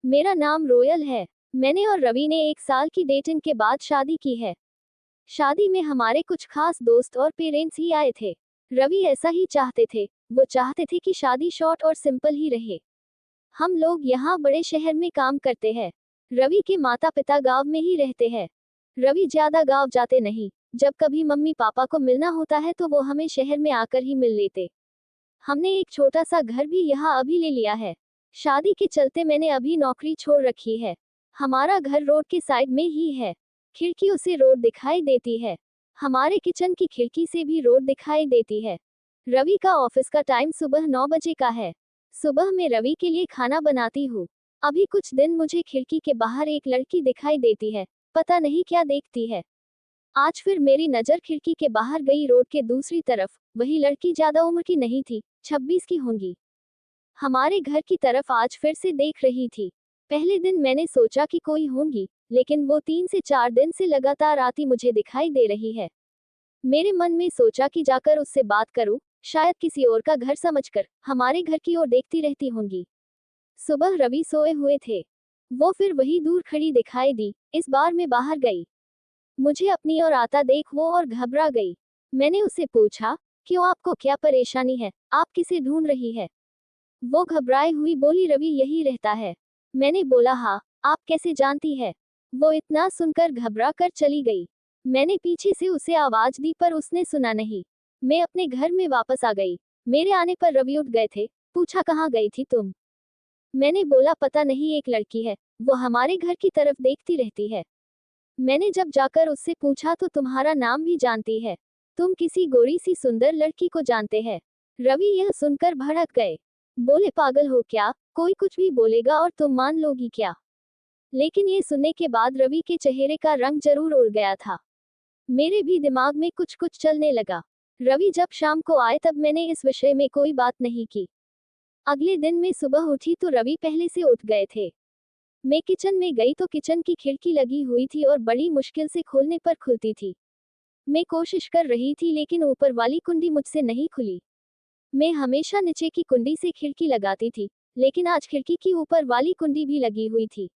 मेरा नाम रोयल है। मैंने और रवि ने 1 साल की डेटिंग के बाद शादी की है। शादी में हमारे कुछ खास दोस्त और पेरेंट्स ही आए थे। रवि ऐसा ही चाहते थे। वो चाहते थे कि शादी शॉर्ट और सिंपल ही रहे। हम लोग यहाँ बड़े शहर में काम करते हैं। रवि के माता पिता गांव में ही रहते हैं। रवि ज्यादा गांव जाते नहीं। जब कभी मम्मी पापा को मिलना होता है तो वो हमें शहर में आकर ही मिल लेते। हमने एक छोटा सा घर भी यहाँ अभी ले लिया है। शादी के चलते मैंने अभी नौकरी छोड़ रखी है। हमारा घर रोड के साइड में ही है। खिड़कियों से रोड दिखाई देती है। हमारे किचन की खिड़की से भी रोड दिखाई देती है। रवि का ऑफिस का टाइम सुबह 9 बजे का है। सुबह मैं रवि के लिए खाना बनाती हूँ। अभी कुछ दिन मुझे खिड़की के बाहर एक लड़की दिखाई देती है। पता नहीं क्या देखती है। आज फिर मेरी नजर खिड़की के बाहर गई रोड के दूसरी तरफ। वही लड़की ज्यादा उम्र की नहीं थी, 26 की होंगी। हमारे घर की तरफ आज फिर से देख रही थी। पहले दिन मैंने सोचा कि कोई होंगी, लेकिन वो 3 से 4 दिन से लगातार आती मुझे दिखाई दे रही है। मेरे मन में सोचा कि जाकर उससे बात करूं, शायद किसी और का घर समझकर हमारे घर की ओर देखती रहती होंगी। सुबह रवि सोए हुए थे। वो फिर वही दूर खड़ी दिखाई दी। इस बार मैं बाहर गई। मुझे अपनी ओर आता देख वो और घबरा गई। मैंने उससे पूछा, क्यों, आपको क्या परेशानी है, आप किसे ढूंढ रही है? वो घबराई हुई बोली, रवि यही रहता है। मैंने बोला, हाँ, आप कैसे जानती है? वो इतना सुनकर घबरा कर चली गई। मैंने पीछे से उसे आवाज दी पर उसने सुना नहीं। मैं अपने घर में वापस आ गई। मेरे आने पर रवि उठ गए थे। पूछा, कहाँ गई थी तुम? मैंने बोला, पता नहीं, एक लड़की है, वो हमारे घर की तरफ देखती रहती है। मैंने जब जाकर उससे पूछा तो तुम्हारा नाम भी जानती है। तुम किसी गोरी सी सुंदर लड़की को जानते हैं। रवि यह सुनकर भड़क गए। बोले, पागल हो क्या, कोई कुछ भी बोलेगा और तुम मान लोगी क्या? लेकिन ये सुनने के बाद रवि के चेहरे का रंग जरूर उड़ गया था। मेरे भी दिमाग में कुछ कुछ चलने लगा। रवि जब शाम को आए तब मैंने इस विषय में कोई बात नहीं की। अगले दिन मैं सुबह उठी तो रवि पहले से उठ गए थे। मैं किचन में गई तो किचन की खिड़की लगी हुई थी और बड़ी मुश्किल से खोलने पर खुलती थी। मैं कोशिश कर रही थी लेकिन ऊपर वाली कुंडी मुझसे नहीं खुली। मैं हमेशा नीचे की कुंडी से खिड़की लगाती थी, लेकिन आज खिड़की की ऊपर वाली कुंडी भी लगी हुई थी।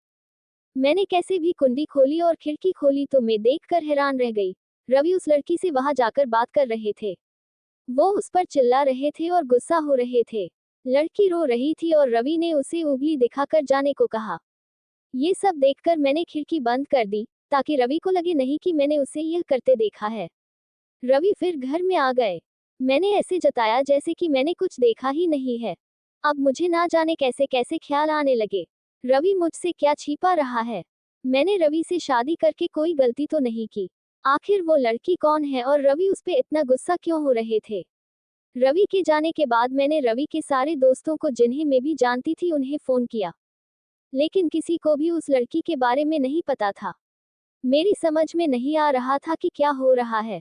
मैंने कैसे भी कुंडी खोली और खिड़की खोली तो मैं देखकर हैरान रह गई। रवि उस लड़की से वहां जाकर बात कर रहे थे। वो उस पर चिल्ला रहे थे और गुस्सा हो रहे थे। लड़की रो रही थी और रवि ने उसे उंगली दिखाकर जाने को कहा। ये सब देखकर मैंने खिड़की बंद कर दी, ताकि रवि को लगे नहीं कि मैंने उसे यह करते देखा है। रवि फिर घर में आ गए। मैंने ऐसे जताया जैसे कि मैंने कुछ देखा ही नहीं है। अब मुझे ना जाने कैसे कैसे ख्याल आने लगे। रवि मुझसे क्या छिपा रहा है? मैंने रवि से शादी करके कोई गलती तो नहीं की। आखिर वो लड़की कौन है और रवि उस पे इतना गुस्सा क्यों हो रहे थे? रवि के जाने के बाद मैंने रवि के सारे दोस्तों को, जिन्हें मैं भी जानती थी, उन्हें फोन किया। लेकिन किसी को भी उस लड़की के बारे में नहीं पता था। मेरी समझ में नहीं आ रहा था कि क्या हो रहा है।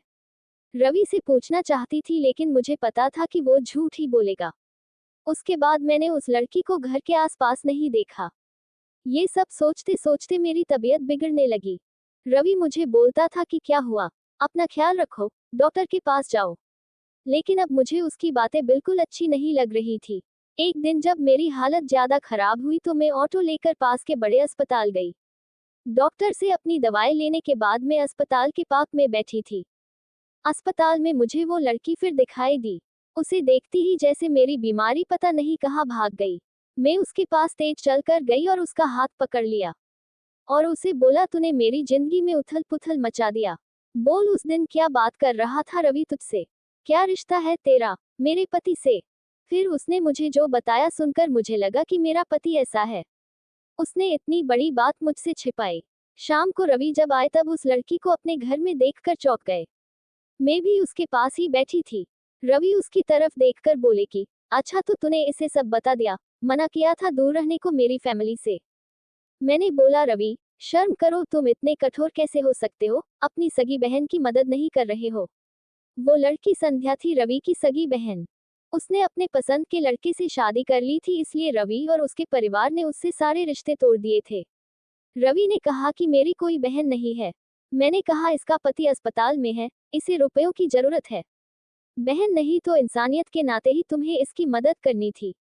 रवि से पूछना चाहती थी लेकिन मुझे पता था कि वो झूठ ही बोलेगा। उसके बाद मैंने उस लड़की को घर के आसपास नहीं देखा। ये सब सोचते सोचते मेरी तबीयत बिगड़ने लगी। रवि मुझे बोलता था कि क्या हुआ, अपना ख्याल रखो, डॉक्टर के पास जाओ। लेकिन अब मुझे उसकी बातें बिल्कुल अच्छी नहीं लग रही थी। एक दिन जब मेरी हालत ज्यादा खराब हुई तो मैं ऑटो लेकर पास के बड़े अस्पताल गई। डॉक्टर से अपनी दवाई लेने के बाद मैं अस्पताल के पार्क में बैठी थी। अस्पताल में मुझे वो लड़की फिर दिखाई दी। उसे देखती ही जैसे मेरी बीमारी पता नहीं कहाँ भाग गई। मैं उसके पास तेज चलकर गई और उसका हाथ पकड़ लिया और उसे बोला, तूने मेरी जिंदगी में उथल पुथल मचा दिया। बोल, उस दिन क्या बात कर रहा था रवि तुझसे? क्या रिश्ता है तेरा मेरे पति से? फिर उसने मुझे जो बताया सुनकर मुझे लगा कि मेरा पति ऐसा है। उसने इतनी बड़ी बात मुझसे छिपाई। शाम को रवि जब आए तब उस लड़की को अपने घर में देखकर चौंक गए। मैं भी उसके पास ही बैठी थी। रवि उसकी तरफ देखकर बोले कि अच्छा, तो तूने इसे सब बता दिया, मना किया था दूर रहने को मेरी फैमिली से। मैंने बोला, रवि, शर्म करो, तुम इतने कठोर कैसे हो सकते हो, अपनी सगी बहन की मदद नहीं कर रहे हो। वो लड़की संध्या थी, रवि की सगी बहन। उसने अपने पसंद के लड़के से शादी कर ली थी, इसलिए रवि और उसके परिवार ने उससे सारे रिश्ते तोड़ दिए थे। रवि ने कहा कि मेरी कोई बहन नहीं है। मैंने कहा, इसका पति अस्पताल में है, इसे रुपयों की जरूरत है। बहन नहीं तो इंसानियत के नाते ही तुम्हें इसकी मदद करनी थी।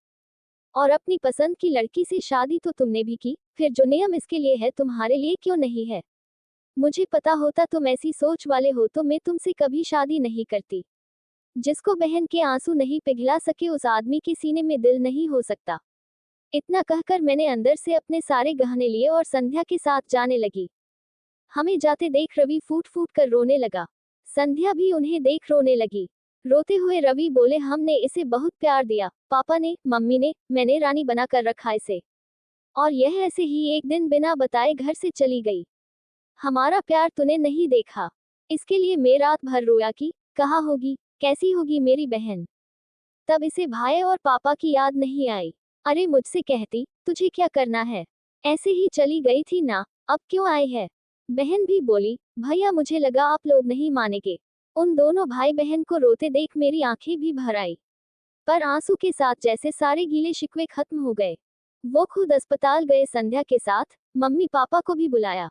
और अपनी पसंद की लड़की से शादी तो तुमने भी की, फिर जो नियम इसके लिए है तुम्हारे लिए क्यों नहीं है? मुझे पता होता तुम ऐसी सोच वाले हो तो मैं तुमसे कभी शादी नहीं करती। जिसको बहन के आंसू नहीं पिघला सके उस आदमी के सीने में दिल नहीं हो सकता। इतना कहकर मैंने अंदर से अपने सारे गहने लिए और संध्या के साथ जाने लगी। हमें जाते देख रवि फूट फूट कर रोने लगा। संध्या भी उन्हें देख रोने लगी। रोते हुए रवि बोले, हमने इसे बहुत प्यार दिया, पापा ने, मम्मी ने, मैंने रानी बना कर रखा इसे। और यह ऐसे ही एक दिन बिना बताए घर से चली गई। हमारा प्यार तूने नहीं देखा। इसके लिए मैं रात भर रोया कि कहाँ होगी, कैसी होगी मेरी बहन। तब इसे भाई और पापा की याद नहीं आई। अरे मुझसे कहती, तुझे क्या करना है, ऐसे ही चली गई थी ना, अब क्यों आई है? बहन भी बोली, भैया मुझे लगा आप लोग नहीं मानेंगे। उन दोनों भाई बहन को रोते देख मेरी आंखें भी भर आई। पर आंसू के साथ जैसे सारे गीले शिकवे खत्म हो गए। वो खुद अस्पताल गए संध्या के साथ, मम्मी पापा को भी बुलाया।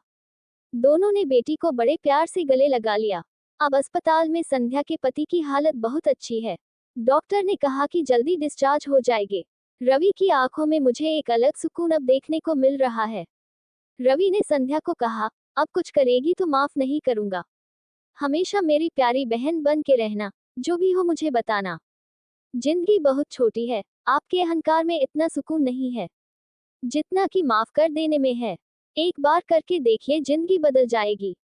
दोनों ने बेटी को बड़े प्यार से गले लगा लिया। अब अस्पताल में संध्या के पति की हालत बहुत अच्छी है। डॉक्टर ने कहा कि जल्दी डिस्चार्ज हो जाएंगे। रवि की आंखों में मुझे एक अलग सुकून अब देखने को मिल रहा है। रवि ने संध्या को कहा, अब कुछ करेगी तो माफ नहीं करूंगा। हमेशा मेरी प्यारी बहन बन के रहना, जो भी हो मुझे बताना। जिंदगी बहुत छोटी है, आपके अहंकार में इतना सुकून नहीं है जितना कि माफ कर देने में है। एक बार करके देखिए, जिंदगी बदल जाएगी।